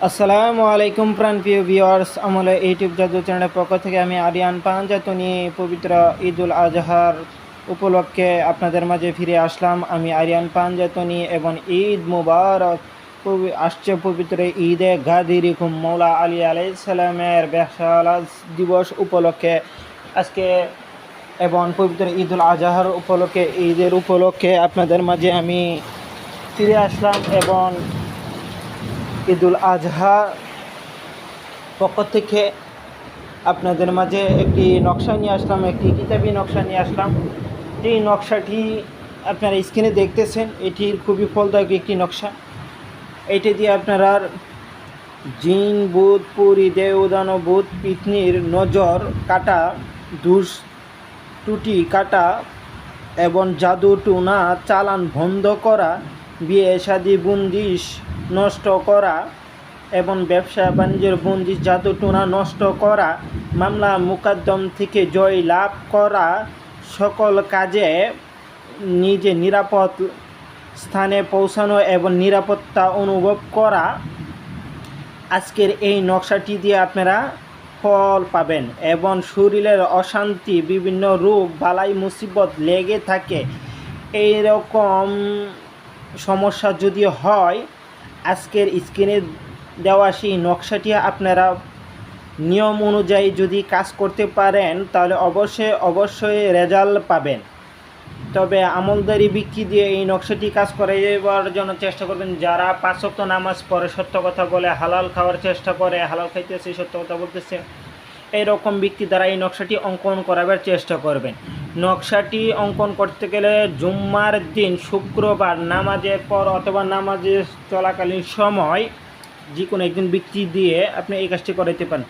আসসালামু আলাইকুম প্রাণপ্রিয় ভিউয়ার্স, আমলে ইউটিউব জাদু চ্যানেলের পক্ষ থেকে আমি আরিয়ান পাঞ্জাতনি পবিত্র ঈদুল আজহার উপলক্ষে আপনাদের মাঝে ফিরে আসলাম। আমি আরিয়ান পাঞ্জাতনি এবং ঈদ মুবারক আসছে পবিত্র ঈদে গাদিরিকুম মৌলা আলী আলাইহিস সালামের বেশালাজ দিবস উপলক্ষে আজকে এবং পবিত্র ঈদুল আজহার উপলক্ষে ঈদের উপলক্ষে আপনাদের মাঝে আমি ফিরে আসলাম এবং ঈদুল আজহা পক্ষ থেকে আপনাদের মাঝে একটি নকশা নিয়ে আসলাম, একটি কিতাবি নকশা নিয়ে আসলাম। এই নকশাটি আপনারা স্ক্রিনে দেখতেছেন, এটির খুবই ফলদায়ক একটি নকশা। এটি দিয়ে আপনারা জিন, ভূত, পুরী, দেওদানো, ভূত, পিতনির নজর কাটা, দুষ টুটি কাটা এবং জাদু টুনা চালান বন্ধ করা, বিয়ে শাদী বন্দিশ নষ্ট করা এবং ব্যবসা বাণিজ্যের বন্দিশ জাদু টুনা নষ্ট করা, মামলা মুকদ্দম থেকে জয় লাভ করা, সকল কাজে নিজে নিরাপদ স্থানে পৌঁছানো এবং নিরাপত্তা অনুভব করা। আজকের এই নকশাটি দিয়ে আপনারা ফল পাবেন এবং শরীরের অশান্তি, বিভিন্ন রোগ বালাই মুসিবত লেগে থাকে, এই রকম সমস্যা যদি হয়, আজকের স্ক্রিনে দেওয়া সেই নকশাটি আপনারা নিয়ম অনুযায়ী যদি কাজ করতে পারেন তাহলে অবশ্যই রেজাল্ট পাবেন। তবে আমলদারি বিক্রি দিয়ে এই নকশাটি কাজ করাইবার জন্য চেষ্টা করবেন। যারা 5 ওয়াক্ত নামাজ পড়ে, সত্য কথা বলে, হালাল খাওয়ার চেষ্টা করে, হালাল খাইতেছে, সত্য কথা বলতেছে, এইরকম ব্যক্তি দ্বারা এই নকশাটি অঙ্কন করাবার চেষ্টা করবেন। নকশাটি অঙ্কন করতে গেলে জুম্মার দিন, শুক্রবার নামাজের পর অথবা নামাজে চলাকালীন সময় যে কোনো একজন ব্যক্তি দিয়ে আপনি এই কাজটি করাইতে পারেন,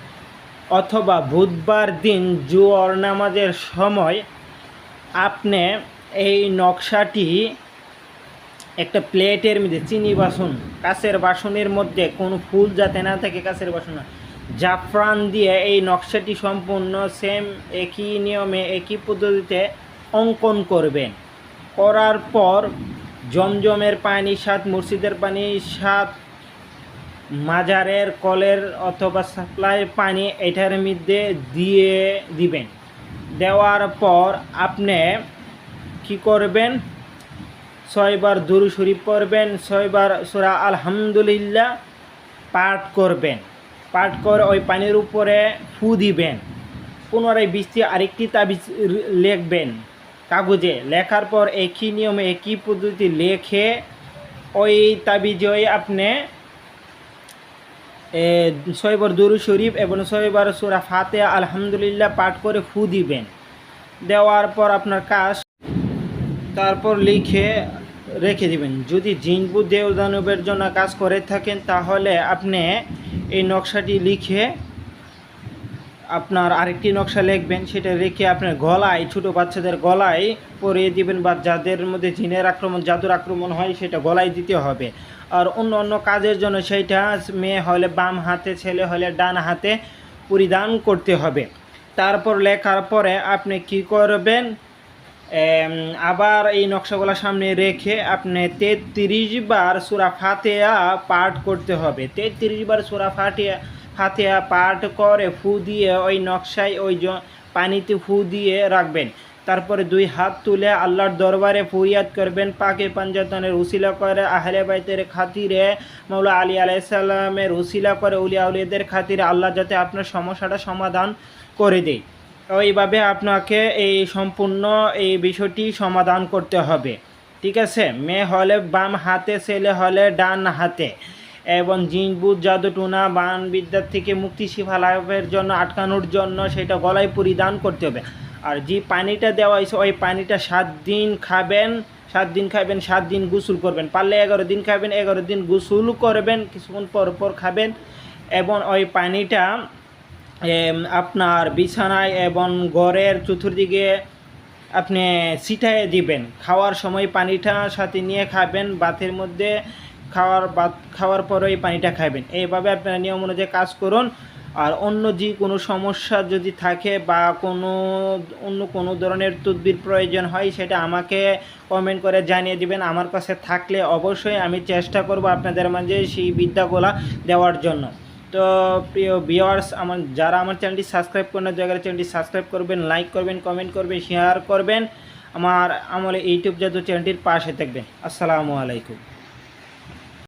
অথবা বুধবার দিন জোহর নামাজের সময় আপনি এই নকশাটি একটা প্লেটের মধ্যে, চিনি বাসন, কাঁচের বাসনের মধ্যে কোনো ফুল যাতে না থাকে, কাঁচের বাসন জাফরান দিয়ে এই নকশাটি সম্পূর্ণ সেম একই নিয়মে একই পদ্ধতিতে অঙ্কন করবেন। করার পর জমজমের পানি 7, মসজিদের পানি 7, মাজারের কলের অথবা সাপ্লাই পানি এটার মধ্যে দিয়ে দিবেন। দেওয়ার পর আপনি কি করবেন, 6 বার দুরূদ শরীফ পড়বেন, 6 বার সূরা আলহামদুলিল্লাহ পাঠ করবেন। পাঠ করে ওই পানির উপরে ফু দিবেন। পুনরায় বৃষ্টি আরেকটি তাবিজ লিখবেন কাগজে। লেখার পর একই নিয়মে একই পদ্ধতি লেখে ওই তাবিজে আপনি 6 বার দুরূদ শরীফ এবং 6 বার সূরা ফাতিহা আলহামদুলিল্লাহ পাঠ করে ফু দিবেন। দেওয়ার পর আপনার কাজ, তারপর লিখে রেখে দিবেন। যদি জিন ভূত দেও দানবের জন্য কাজ করে থাকেন তাহলে আপনি এই নকশাটি লিখে আপনার আরেকটি নকশা লিখবেন, সেটা রেখে আপনার গলায়, ছোটো বাচ্চাদের গলায় পরিয়ে দিবেন, বা যাদের মধ্যে জিনের আক্রমণ, জাদুর আক্রমণ হয় সেটা গলায় দিতে হবে। আর অন্য অন্য কাজের জন্য সেইটা মেয়ে হলে বাম হাতে, ছেলে হলে ডান হাতে পরিধান করতে হবে। তারপর লেখার পরে আপনি কি করবেন, আবার এই নকশাগুলো সামনে রেখে আপনি 33 বার সূরা ফাতিহা পাঠ করতে হবে। 33 বার সূরা ফাতিহা পাঠ করে ফু দিয়ে ওই নকশায় ওই পানিতে ফু দিয়ে রাখবেন। তারপরে 2 হাত তুলে আল্লাহর দরবারে ফরিয়াদ করবেন, পাকে পাঞ্জাতনের উসিলা করে, আহলে বাইতের খাতিরে, মৌলা আলী আলাইহিস সালামের উসিলা করে, উলিয়া উলিয়াদের খাতিরে আল্লাহ যাতে আপনার সমস্যাটা সমাধান করে দেয়। ওইভাবে আপনাকে এই সম্পূর্ণ এই বিষয়টি সমাধান করতে হবে। ঠিক আছে? মেয়ে হলে বাম হাতে, ছেলে হলে ডান হাতে। এবং জিন ভূত জাদু টুনা বান বিদ্যার থেকে মুক্তি শিফা লাভের জন্য, আটকানোর জন্য সেটা গলায় পরিধান করতে হবে। আর যে পানিটা দেওয়া হয়েছে ওই পানিটা 7 দিন খাবেন, 7 দিন খাবেন, 7 দিন গোসল করবেন। পারলে 11 দিন খাবেন, 11 দিন গোসল করবেন, কিছুক্ষণ পর পর খাবেন। এবং ওই পানিটা আপনার বিছানায় এবং ঘরের চতুর্দিকে আপনি ছিটাইয়ে দিবেন। খাওয়ার সময় পানিটা সাথে নিয়ে খাবেন, ভাতের মধ্যে খাওয়ার পরে এই পানিটা খাবেন। এইভাবে আপনারা নিয়ম অনুযায়ী কাজ করুন। আর অন্য যে কোনো সমস্যা যদি থাকে বা অন্য কোনো ধরনের তদবির প্রয়োজন হয় সেটা আমাকে কমেন্ট করে জানিয়ে দিবেন। আমার কাছে থাকলে অবশ্যই আমি চেষ্টা করব আপনাদের মাঝে সেই বিদ্যাগুলা দেওয়ার জন্য। তো প্রিয় ভিউয়ার্স, যারা আমার চ্যানেলটি সাবস্ক্রাইব করেন দয়া করে চ্যানেলটি সাবস্ক্রাইব করবেন, লাইক করবেন, কমেন্ট করবেন, শেয়ার করবেন। আমার ইউটিউব জাদু চ্যানেলটির পাশে থাকবেন। আসসালামু আলাইকুম।